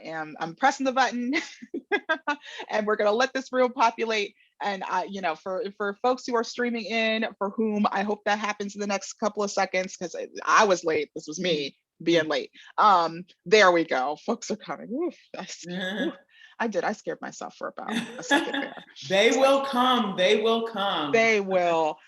I'm pressing the button and we're going to let this room populate. And for folks who are streaming in, for whom I hope that happens in the next couple of seconds, because I was late. This was me being late. There we go. Folks are coming. Oof, oof, I scared myself for about a second there. They will come. They will come. They will.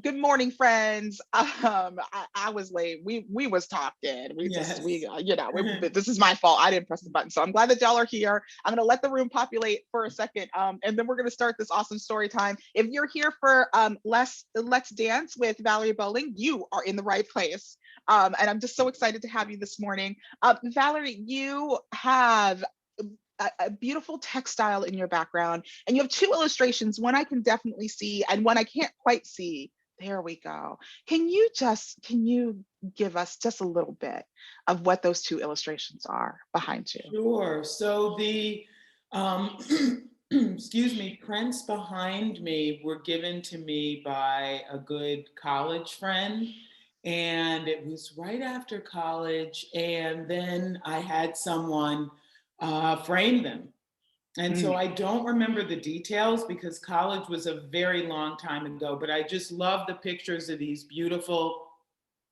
Good morning, friends. I was late. We was talking. This is my fault. I didn't press the button. So I'm glad that y'all are here. I'm gonna let the room populate for a second, and then we're gonna start this awesome story time. If you're here for Let's Dance with Valerie Bolling, you are in the right place. And I'm just so excited to have you this morning. Valerie, you have a beautiful textile in your background, and you have two illustrations, one I can definitely see and one I can't quite see. There we go. Can you give us just a little bit of what those two illustrations are behind you? Sure. So the excuse me, prints behind me were given to me by a good college friend, and it was right after college, and then I had someone frame them. And so I don't remember the details because college was a very long time ago, but I just love the pictures of these beautiful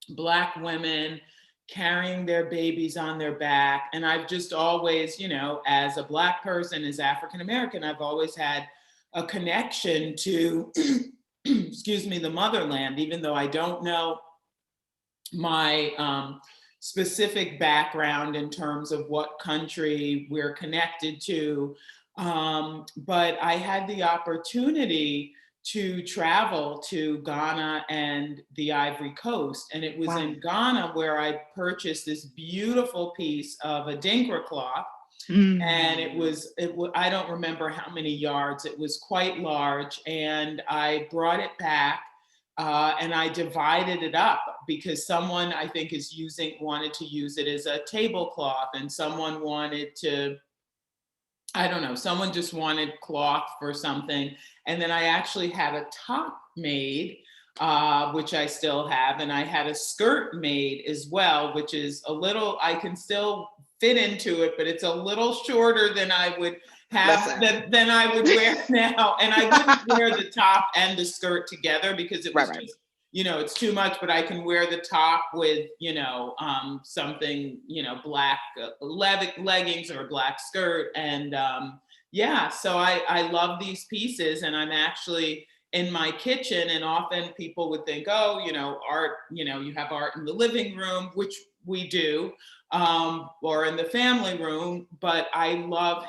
Black women carrying their babies on their back. And I've just always, as a Black person, as African American, I've always had a connection to, excuse me, the motherland, even though I don't know my specific background in terms of what country we're connected to. But I had the opportunity to travel to Ghana and the Ivory Coast. And it was in Ghana where I purchased this beautiful piece of Adinkra cloth. And it was, I don't remember how many yards, it was quite large. And I brought it back. And I divided it up because someone I think wanted to use it as a tablecloth, and someone wanted to, I don't know, someone just wanted cloth for something. And then I actually had a top made, which I still have, and I had a skirt made as well, which is a little, I can still fit into it, but it's a little shorter than I would have than I would wear now. And I wouldn't wear the top and the skirt together because it was just, it's too much, but I can wear the top with, something, black leggings or a black skirt. And so I love these pieces, and I'm actually in my kitchen, and often people would think, oh, art, you have art in the living room, which we do, or in the family room, but I love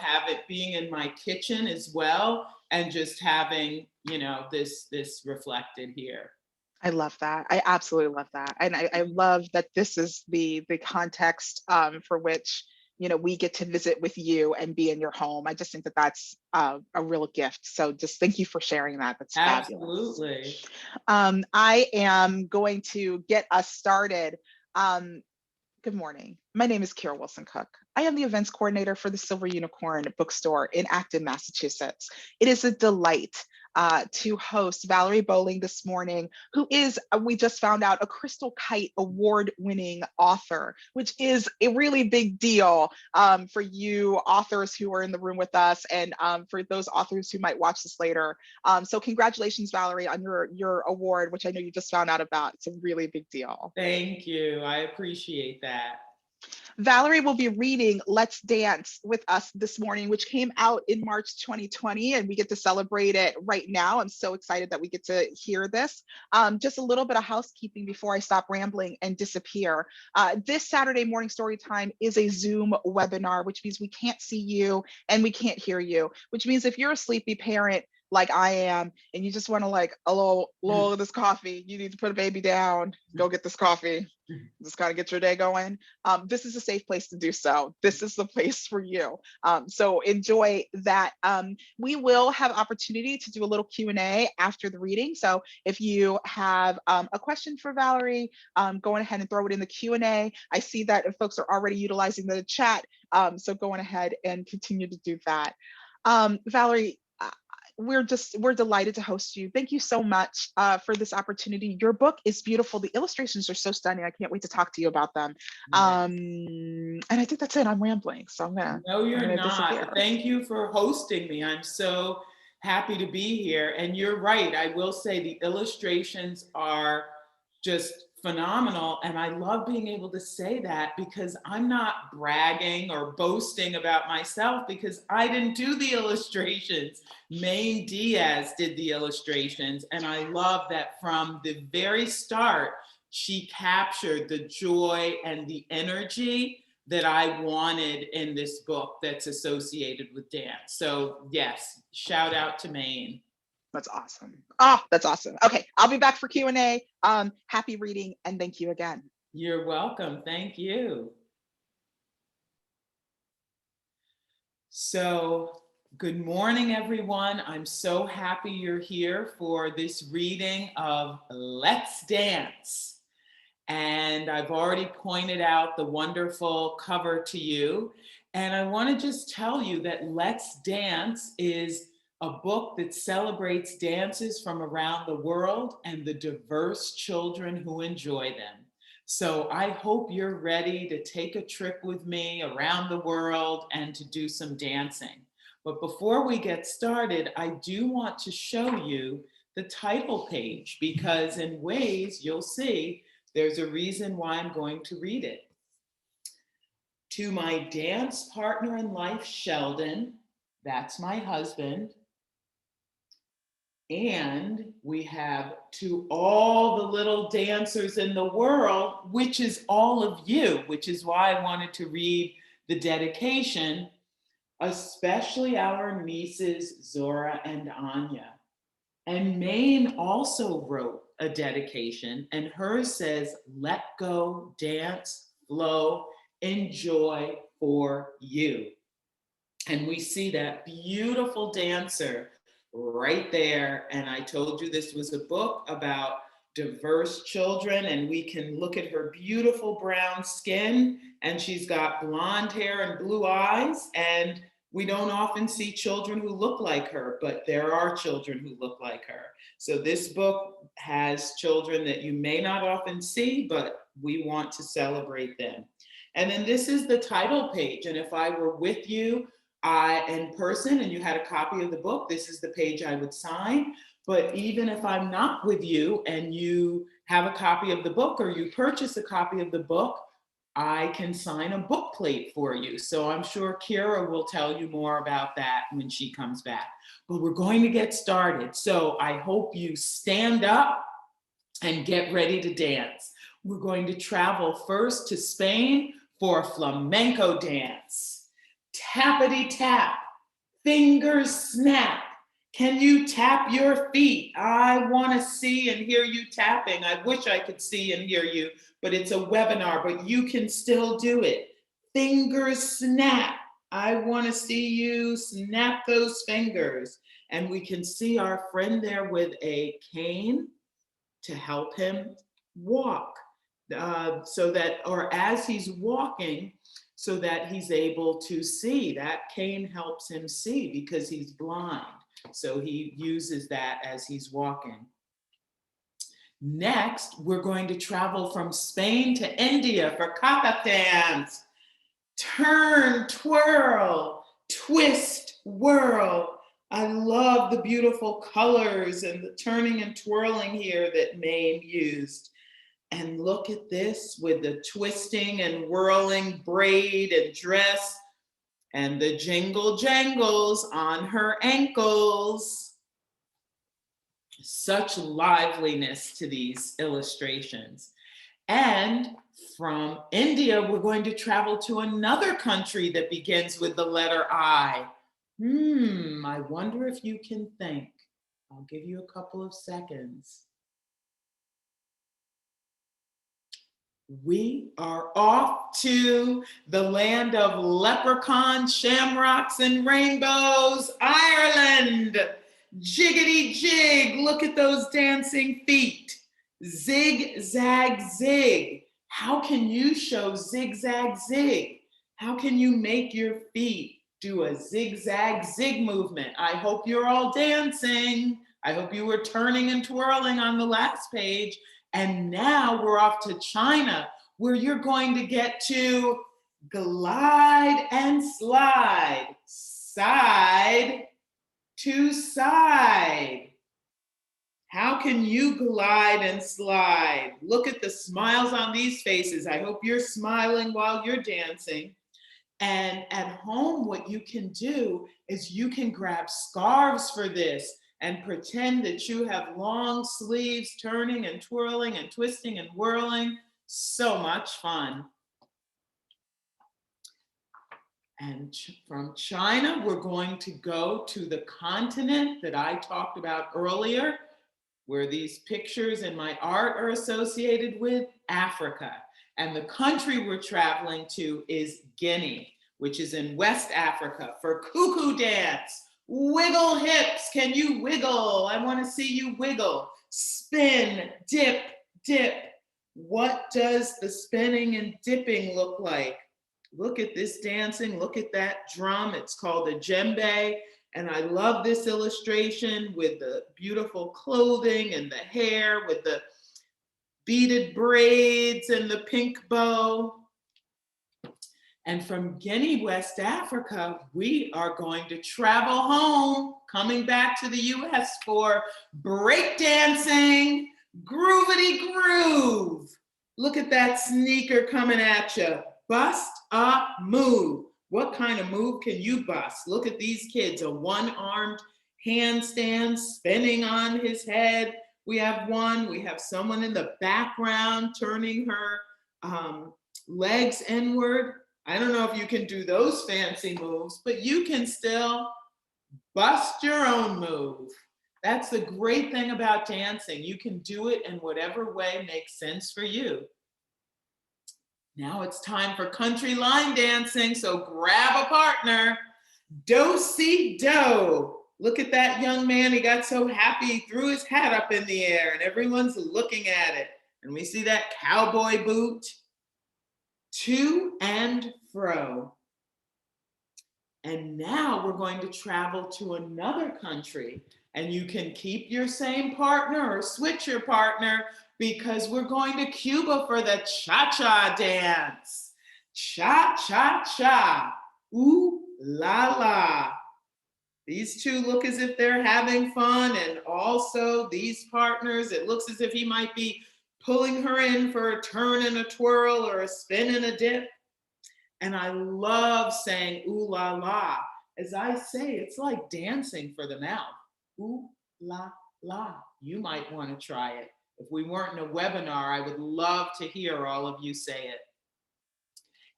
being in my kitchen as well, and just having, this reflected here. I love that. I absolutely love that. And I love that this is the context for which, we get to visit with you and be in your home. I just think that that's a real gift. So just thank you for sharing that. That's absolutely fabulous. I am going to get us started. Good morning. My name is Kira Wilson Cook. I am the events coordinator for the Silver Unicorn Bookstore in Acton, Massachusetts. It is a delight to host Valerie Bolling this morning, who is, we just found out, a Crystal Kite award-winning author, which is a really big deal for you authors who are in the room with us, and for those authors who might watch this later. So congratulations, Valerie, on your award, which I know you just found out about. It's a really big deal. Thank you. I appreciate that. Valerie will be reading Let's Dance with us this morning, which came out in March 2020, and we get to celebrate it right now. I'm so excited that we get to hear this. Just a little bit of housekeeping before I stop rambling and disappear. This Saturday morning story time is a Zoom webinar, which means we can't see you and we can't hear you, which means if you're a sleepy parent like I am, and you just want to lull this coffee, you need to put a baby down, go get this coffee, just kind of get your day going. This is a safe place to do so. This is the place for you. So enjoy that. We will have opportunity to do a little Q&A after the reading. So if you have a question for Valerie, go ahead and throw it in the Q&A. I see that folks are already utilizing the chat. So go on ahead and continue to do that. Valerie, we're delighted to host you. Thank you so much for this opportunity. Your book is beautiful. The illustrations are so stunning. I can't wait to talk to you about them. Yeah. And I think that's it. I'm rambling, so No, I'm you're gonna not. disappear. Thank you for hosting me. I'm so happy to be here. And you're right. I will say the illustrations are just phenomenal. And I love being able to say that because I'm not bragging or boasting about myself because I didn't do the illustrations. Maine Diaz did the illustrations. And I love that from the very start, she captured the joy and the energy that I wanted in this book that's associated with dance. So yes, shout out to Maine. That's awesome. Oh, that's awesome. Okay, I'll be back for Q&A. Happy reading, and thank you again. You're welcome. Thank you. So, good morning, everyone. I'm so happy you're here for this reading of Let's Dance. And I've already pointed out the wonderful cover to you. And I want to just tell you that Let's Dance is a book that celebrates dances from around the world and the diverse children who enjoy them. So I hope you're ready to take a trip with me around the world and to do some dancing. But before we get started, I do want to show you the title page because in ways you'll see there's a reason why I'm going to read it. To my dance partner in life, Sheldon, that's my husband. And we have to all the little dancers in the world, which is all of you, which is why I wanted to read the dedication, especially our nieces, Zora and Anya. And Maine also wrote a dedication, and hers says, let go, dance, flow, enjoy for you. And we see that beautiful dancer right there. And I told you this was a book about diverse children, and we can look at her beautiful brown skin, and she's got blonde hair and blue eyes. And we don't often see children who look like her, but there are children who look like her. So this book has children that you may not often see, but we want to celebrate them. And then this is the title page. And if I were with you in person and you had a copy of the book, this is the page I would sign. But even if I'm not with you and you have a copy of the book or you purchase a copy of the book, I can sign a book plate for you. So I'm sure Kira will tell you more about that when she comes back. But we're going to get started. So I hope you stand up and get ready to dance. We're going to travel first to Spain for flamenco dance. Tappity tap, fingers snap. Can you tap your feet? I want to see and hear you tapping. I wish I could see and hear you, but it's a webinar, but you can still do it. Fingers snap. I want to see you snap those fingers. And we can see our friend there with a cane to help him walk so that, or as he's walking, so that he's able to see. That cane helps him see because he's blind. So he uses that as he's walking. Next, we're going to travel from Spain to India for kata dance. Turn, twirl, twist, whirl. I love the beautiful colors and the turning and twirling here that Maine used. And look at this with the twisting and whirling braid and dress and the jingle jangles on her ankles. Such liveliness to these illustrations. And from India, we're going to travel to another country that begins with the letter I. I wonder if you can think. I'll give you a couple of seconds. We are off to the land of leprechauns, shamrocks, and rainbows, Ireland. Jiggity jig, look at those dancing feet. Zig, zag, zig. How can you show zig, zag, zig? How can you make your feet do a zigzag zig movement. I hope you're all dancing. I hope you were turning and twirling on the last page. And now we're off to China, where you're going to get to glide and slide, side to side. How can you glide and slide? Look at the smiles on these faces. I hope you're smiling while you're dancing. And at home, what you can do is you can grab scarves for this and pretend that you have long sleeves, turning and twirling and twisting and whirling. So much fun. And from China, we're going to go to the continent that I talked about earlier, where these pictures and my art are associated with, Africa. And the country we're traveling to is Guinea, which is in West Africa, for cuckoo dance. Wiggle hips. Can you wiggle? I want to see you wiggle. Spin, dip, dip. What does the spinning and dipping look like? Look at this dancing. Look at that drum. It's called a djembe. And I love this illustration with the beautiful clothing and the hair with the beaded braids and the pink bow. And from Guinea, West Africa, we are going to travel home, coming back to the US for breakdancing, groovity groove. Look at that sneaker coming at you. Bust a move. What kind of move can you bust? Look at these kids, a one-armed handstand spinning on his head. We have one, we have someone in the background turning her legs inward. I don't know if you can do those fancy moves, but you can still bust your own move. That's the great thing about dancing. You can do it in whatever way makes sense for you. Now it's time for country line dancing, so grab a partner. Do-si-do. Look at that young man, he got so happy, he threw his hat up in the air and everyone's looking at it. And we see that cowboy boot. To and fro. And now we're going to travel to another country, and you can keep your same partner or switch your partner, because we're going to Cuba for the cha-cha dance. Cha-cha-cha. Ooh la la. These two look as if they're having fun, and also these partners, it looks as if he might be pulling her in for a turn and a twirl or a spin and a dip. And I love saying ooh la la. As I say, it's like dancing for the mouth. Ooh la la. You might want to try it. If we weren't in a webinar, I would love to hear all of you say it.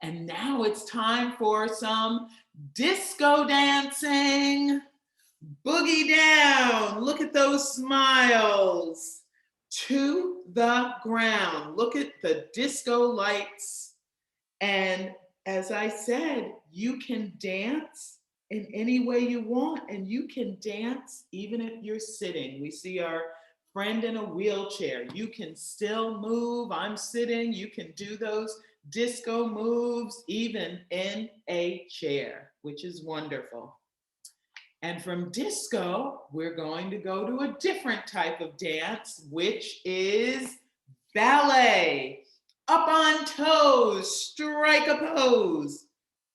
And now it's time for some disco dancing. Boogie down. Look at those smiles. To the ground. Look at the disco lights. And as I said, you can dance in any way you want, and you can dance even if you're sitting. We see our friend in a wheelchair. You can still move. I'm sitting. You can do those disco moves even in a chair, which is wonderful. And from disco, we're going to go to a different type of dance, which is ballet. Up on toes, strike a pose.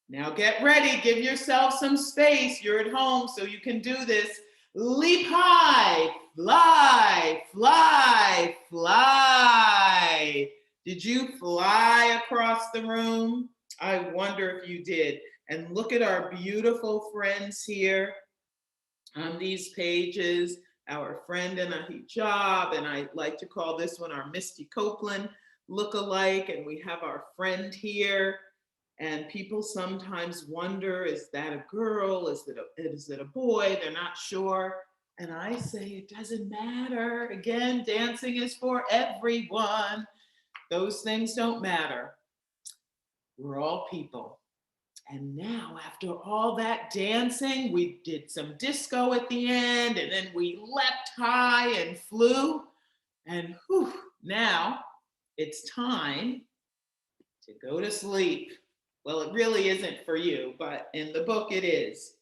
Now get ready, give yourself some space. You're at home, so you can do this. Leap high, fly, fly, fly. Did you fly across the room? I wonder if you did. And look at our beautiful friends here on these pages, our friend in a hijab, and I like to call this one our Misty Copeland look-alike, and we have our friend here, and people sometimes wonder, is that a girl, is it a boy? They're not sure, and I say it doesn't matter. Again, dancing is for everyone. Those things don't matter. We're all people. And now, after all that dancing, we did some disco at the end, and then we leapt high and flew. And now it's time to go to sleep. Well, it really isn't for you, but in the book it is.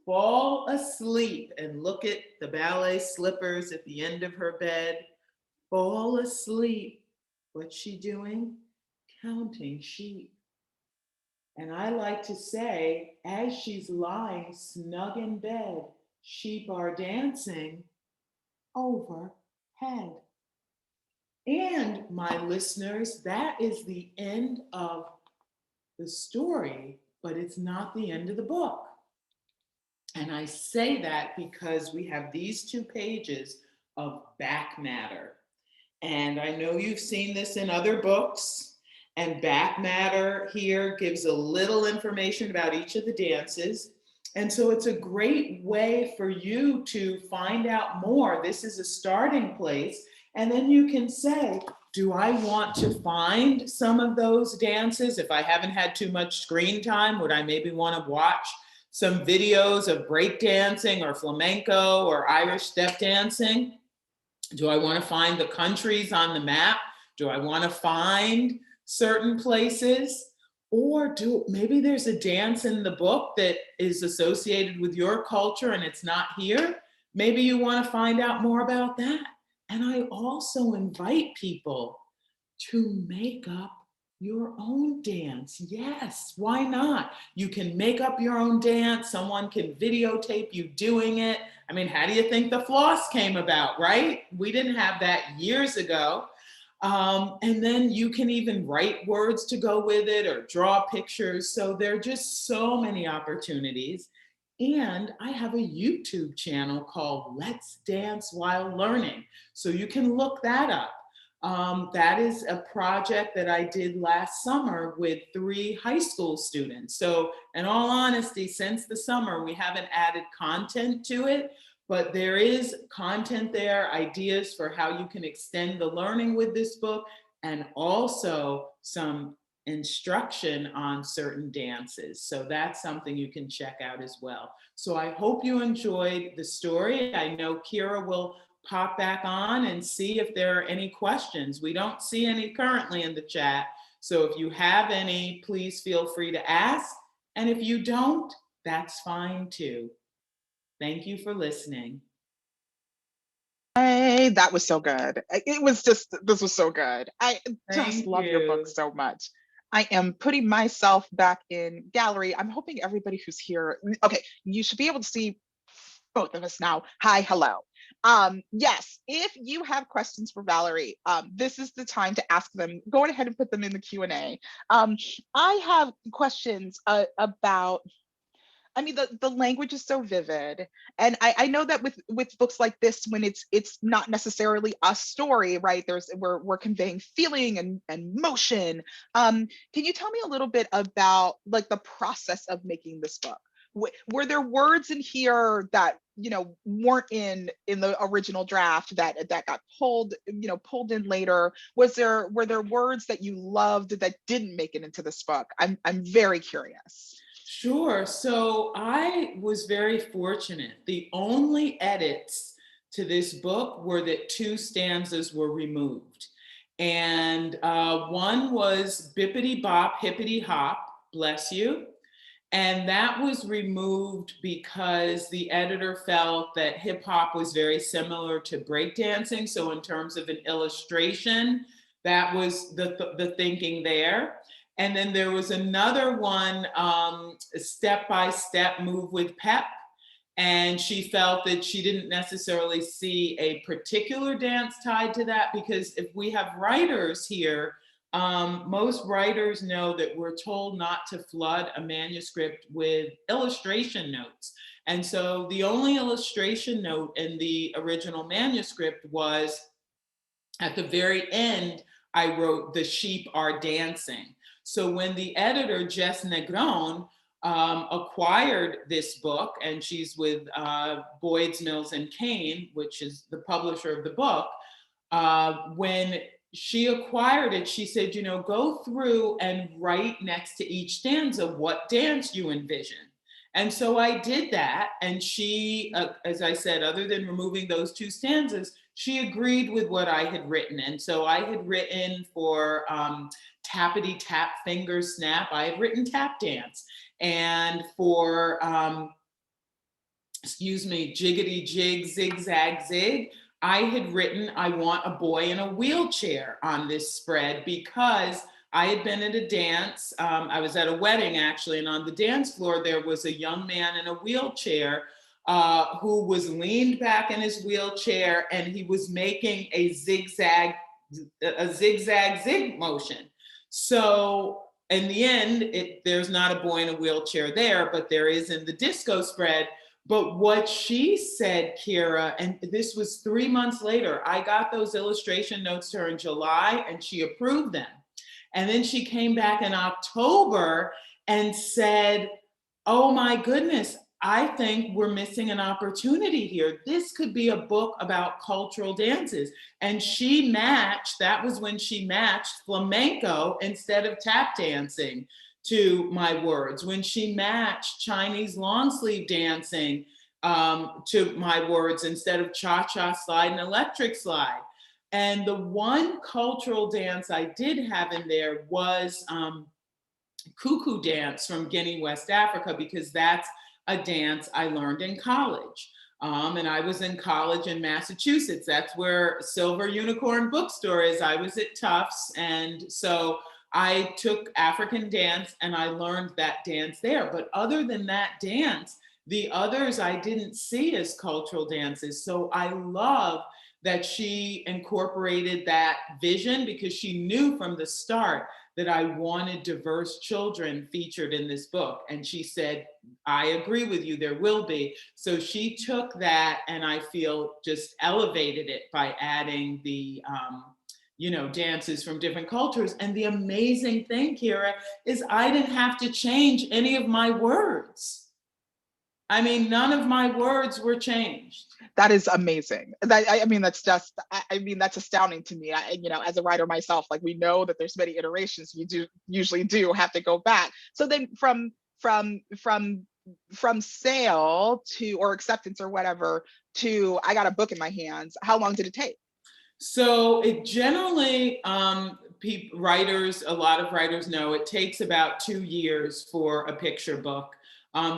Fall asleep and look at the ballet slippers at the end of her bed. Fall asleep. What's she doing? Counting sheep. And I like to say, as she's lying snug in bed, sheep are dancing overhead. And my listeners, that is the end of the story, but it's not the end of the book. And I say that because we have these 2 pages of back matter. And I know you've seen this in other books. And back matter here gives a little information about each of the dances. And so it's a great way for you to find out more. This is a starting place. And then you can say, do I want to find some of those dances? If I haven't had too much screen time, would I maybe want to watch some videos of breakdancing or flamenco or Irish step dancing? Do I want to find the countries on the map? Do I want to find certain places? Or maybe there's a dance in the book that is associated with your culture and it's not here. Maybe you want to find out more about that. And I also invite people to make up your own dance. Yes, why not? You can make up your own dance. Someone can videotape you doing it. I mean, how do you think the floss came about, right? We didn't have that years ago. And then you can even write words to go with it or draw pictures. So there are just so many opportunities. And I have a YouTube channel called Let's Dance While Learning. So you can look that up. That is a project that I did last summer with 3 high school students. So in all honesty, since the summer, we haven't added content to it, but there is content there, ideas for how you can extend the learning with this book, and also some instruction on certain dances. So that's something you can check out as well. So I hope you enjoyed the story. I know Kira will pop back on and see if there are any questions. We don't see any currently in the chat. So if you have any, please feel free to ask. And if you don't, that's fine too. Thank you for listening. Hey, that was so good. This was so good. I just love your book so much. I am putting myself back in gallery. I'm hoping everybody who's here, okay, you should be able to see both of us now. Hi, hello. Yes, if you have questions for Valerie, this is the time to ask them. Go ahead and put them in the Q&A. I have questions about, I mean, the language is so vivid. And I know that with books like this, when it's not necessarily a story, right? We're conveying feeling and motion. Can you tell me a little bit about like the process of making this book? Were there words in here that weren't in the original draft that got pulled in later? Were there words that you loved that didn't make it into this book? I'm very curious. Sure. So I was very fortunate. The only edits to this book were that 2 stanzas were removed. And one was bippity bop, hippity hop, bless you. And that was removed because the editor felt that hip hop was very similar to breakdancing. So in terms of an illustration, that was the thinking there. And then there was another one, step by step, move with pep. And she felt that she didn't necessarily see a particular dance tied to that, because if we have writers here, most writers know that we're told not to flood a manuscript with illustration notes. And so the only illustration note in the original manuscript was at the very end, I wrote, "The sheep are dancing." So when the editor, Jess Negron, acquired this book, and she's with Boyd's, Mills and Kane, which is the publisher of the book, when she acquired it, she said, go through and write next to each stanza what dance you envision. And so I did that. And she, as I said, other than removing those 2 stanzas, she agreed with what I had written. And so I had written for Tappity Tap Finger Snap, I had written tap dance. And for, Jiggity Jig Zigzag Zig, I had written I Want a Boy in a Wheelchair on this spread because I had been at a dance. I was at a wedding actually, and on the dance floor there was a young man in a wheelchair who was leaned back in his wheelchair, and he was making a zigzag zig motion. So in the end, there's not a boy in a wheelchair there, but there is in the disco spread. But what she said, Kira, and this was 3 months later, I got those illustration notes to her in July and she approved them. And then she came back in October and said, oh my goodness, I think we're missing an opportunity here. This could be a book about cultural dances. And she matched, that was when she matched flamenco instead of tap dancing to my words. When she matched Chinese long sleeve dancing to my words instead of cha-cha slide and electric slide. And the one cultural dance I did have in there was cuckoo dance from Guinea, West Africa, because that's a dance I learned in college. And I was in college in Massachusetts. That's where Silver Unicorn Bookstore is. I was at Tufts. And so I took African dance and I learned that dance there. But other than that dance, the others I didn't see as cultural dances. So I love that she incorporated that vision because she knew from the start that I wanted diverse children featured in this book. And she said, I agree with you, there will be. So she took that and I feel just elevated it by adding the, dances from different cultures. And the amazing thing, Kira, is I didn't have to change any of my words. I mean, none of my words were changed. That is amazing. That's astounding to me. As a writer myself, like, we know that there's many iterations. You usually do have to go back. So then from sale to, or acceptance or whatever, to I got a book in my hands, how long did it take? So it generally, a lot of writers know it takes about 2 years for a picture book.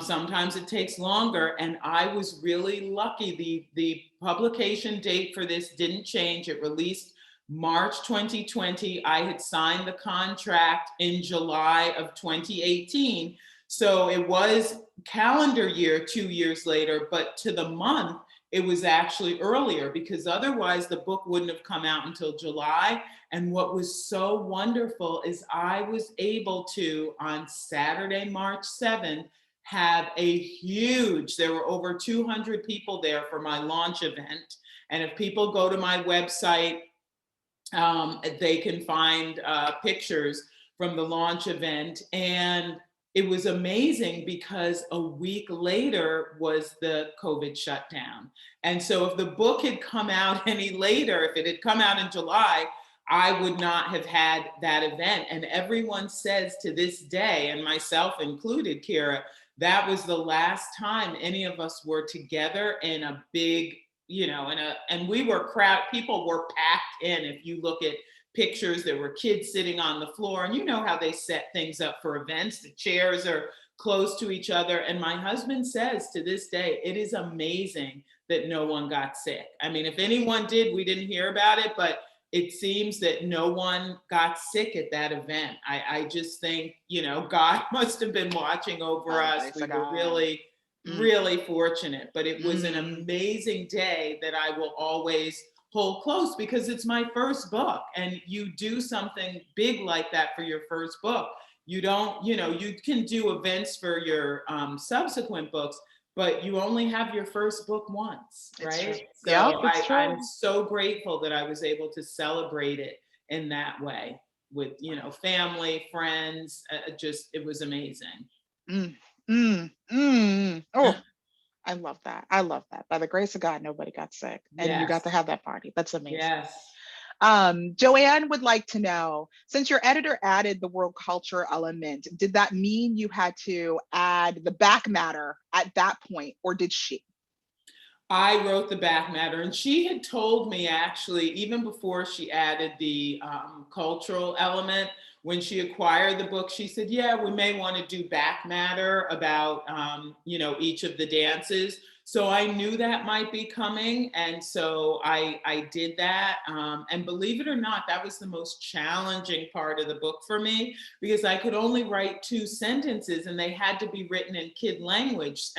Sometimes it takes longer, and I was really lucky. The publication date for this didn't change. It released March 2020. I had signed the contract in July of 2018. So it was calendar year 2 years later, but to the month, it was actually earlier because otherwise the book wouldn't have come out until July. And what was so wonderful is I was able to, on Saturday, March 7th, have there were over 200 people there for my launch event. And if people go to my website, they can find pictures from the launch event. And it was amazing because a week later was the COVID shutdown. And so if the book had come out any later, if it had come out in July, I would not have had that event. And everyone says to this day, and myself included, Kira, that was the last time any of us were together in a big, and we were people were packed in. If you look at pictures, there were kids sitting on the floor, and you know how they set things up for events. The chairs are close to each other. And my husband says to this day, it is amazing that no one got sick. I mean, if anyone did, we didn't hear about it, but it seems that no one got sick at that event. I just think, God must have been watching over us. We were really, really fortunate, but it was an amazing day that I will always hold close because it's my first book. And you do something big like that for your first book. You don't, you can do events for your subsequent books, but you only have your first book once, right? So I'm so grateful that I was able to celebrate it in that way with, family, friends. It was amazing. Oh, I love that. I love that. By the grace of God, nobody got sick, and you got to have that party. That's amazing. Yes. Joanne would like to know, since your editor added the world culture element, did that mean you had to add the back matter at that point, or did she? I wrote the back matter, and she had told me actually, even before she added the cultural element, when she acquired the book, she said, yeah, we may want to do back matter about, each of the dances. So I knew that might be coming. And so I did that. And believe it or not, that was the most challenging part of the book for me, because I could only write 2 sentences and they had to be written in kid language.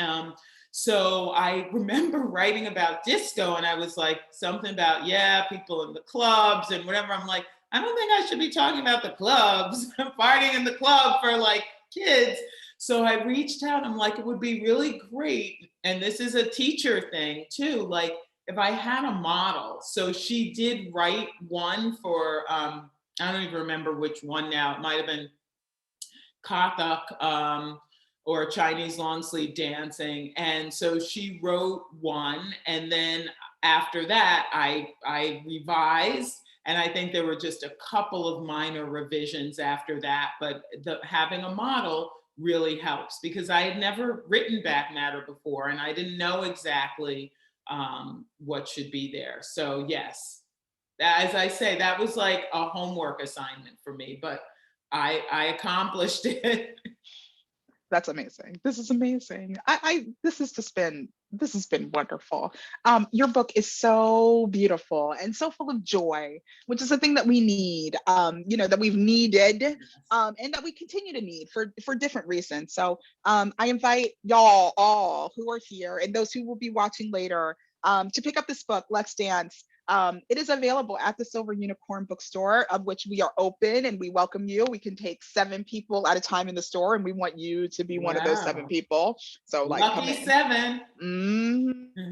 So I remember writing about disco, and I was like, something about, yeah, people in the clubs and whatever. I'm like, I don't think I should be talking about the clubs, partying in the club for like kids. So I reached out. I'm like, it would be really great. And this is a teacher thing too. Like, if I had a model. So she did write one for, I don't even remember which one now. It might have been Kathak, or Chinese long sleeve dancing. And so she wrote one. And then after that, I revised. And I think there were just a couple of minor revisions after that. But having a model really helps, because I had never written back matter before and I didn't know exactly what should be there. So yes, as I say, that was like a homework assignment for me, but I accomplished it. That's amazing. This is amazing. This has been wonderful. Your book is so beautiful and so full of joy, which is a thing that we need, that we've needed, and that we continue to need for different reasons. So I invite y'all all who are here and those who will be watching later to pick up this book, Let's Dance. It is available at the Silver Unicorn Bookstore, of which we are open and we welcome you. We can take 7 people at a time in the store, and we want you to be one of those 7 Wow. people. So like, come Lucky in. 7.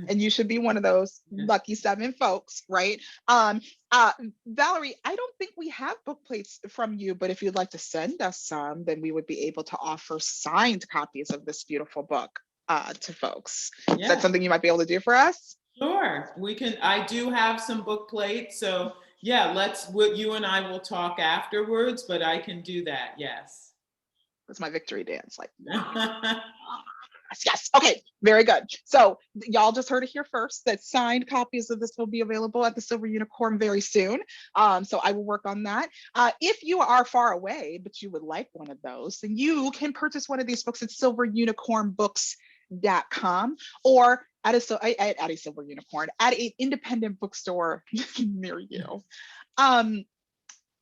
And you should be one of those lucky 7 folks, right? Valerie, I don't think we have book plates from you, but if you'd like to send us some, then we would be able to offer signed copies of this beautiful book to folks. Is that something you might be able to do for us? Sure, we can. I do have some book plates, so yeah, you and I will talk afterwards, but I can do that, yes. It's my victory dance, like, yes. Okay, very good. So y'all just heard it here first, that signed copies of this will be available at the Silver Unicorn very soon. So I will work on that. If you are far away, but you would like one of those, then you can purchase one of these books at silverunicornbooks.com, or at a Silver Unicorn, at an independent bookstore near you.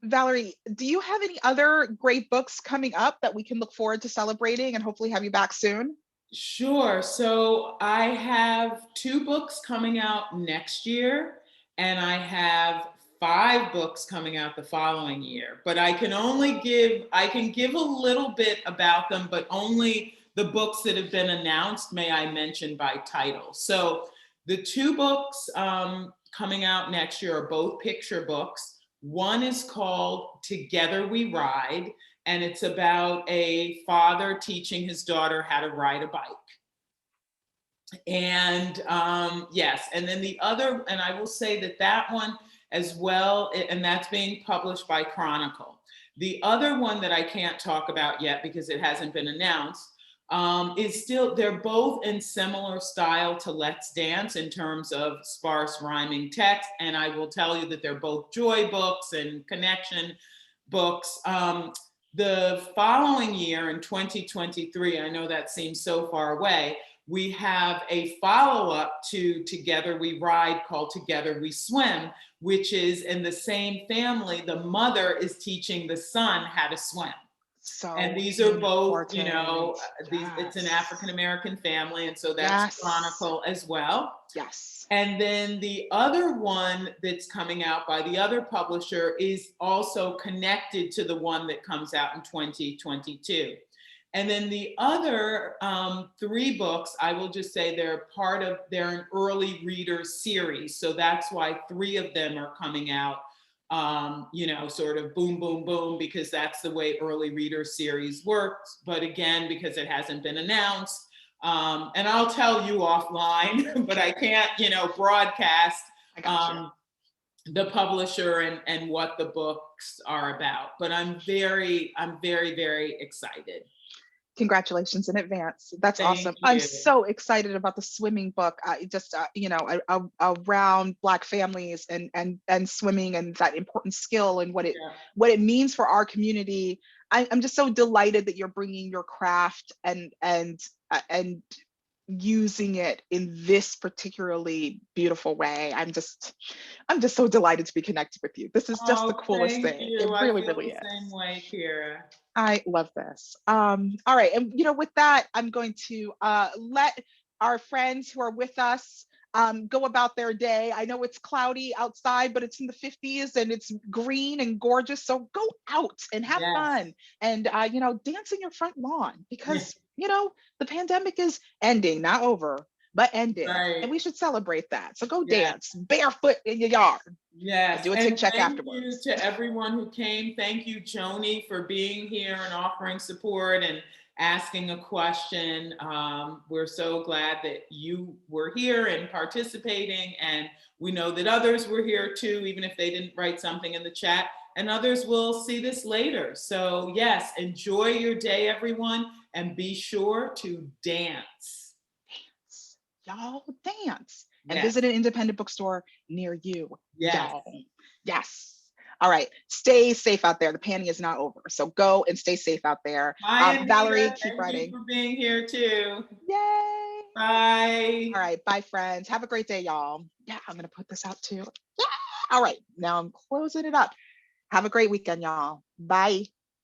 Valerie, do you have any other great books coming up that we can look forward to celebrating and hopefully have you back soon? Sure. So I have 2 books coming out next year, and I have 5 books coming out the following year. But I can give a little bit about them, but only the books that have been announced may I mention by title. So the 2 books coming out next year are both picture books. One is called Together We Ride, and it's about a father teaching his daughter how to ride a bike. And yes, and then the other, and I will say that one as well, and that's being published by Chronicle. The other one that I can't talk about yet because it hasn't been announced is still, they're both in similar style to Let's Dance in terms of sparse rhyming text. And I will tell you that they're both joy books and connection books. The following year in 2023, I know that seems so far away, we have a follow-up to Together We Ride called Together We Swim, which is in the same family. The mother is teaching the son how to swim. So, and these are both, yes. it's an African-American family. And so that's Yes. Chronicle as well. Yes. And then the other one that's coming out by the other publisher is also connected to the one that comes out in 2022. And then the other 3 books, I will just say they're an early reader series. So that's why 3 of them are coming out, sort of boom, boom, boom, because that's the way early reader series works. But again, because it hasn't been announced, and I'll tell you offline, but I can't, broadcast the publisher and what the books are about. But I'm very, very excited. Congratulations in advance. That's Thank awesome. I'm you. so excited about the swimming book. Just around Black families and swimming and that important skill and Yeah. what it means for our community. I'm just so delighted that you're bringing your craft and using it in this particularly beautiful way. I'm just so delighted to be connected with you. This is just the Oh, coolest thank thing. It you. I really, feel really the same is. way, Kira. I love this. All right, and with that, I'm going to let our friends who are with us go about their day. I know it's cloudy outside, but it's in the 50s and it's green and gorgeous. So go out and have Yes. fun and dance in your front lawn Yeah. because the pandemic is ending, not over, but ending, and Right. we should celebrate that. So go Yeah. dance barefoot in your yard and Yes, do a tick and check thank you afterwards. to everyone who came. Thank you, Joni, for being here and offering support and asking a question. We're so glad that you were here and participating, and we know that others were here too, even if they didn't write something in the chat, and others will see this later. So yes, enjoy your day, everyone, and be sure to dance. Y'all dance and Yes, visit an independent bookstore near you, yes. y'all. Yes. All right. Stay safe out there. The panty is not over. So go and stay safe out there. Bye, Valerie, Anita. keep Thank you writing. for being here too. Yay. All Bye. right. Bye, friends. Have a great day, y'all. Yeah, I'm going to put this out too. Yeah. All right. Now I'm closing it up. Have a great weekend, y'all. Bye.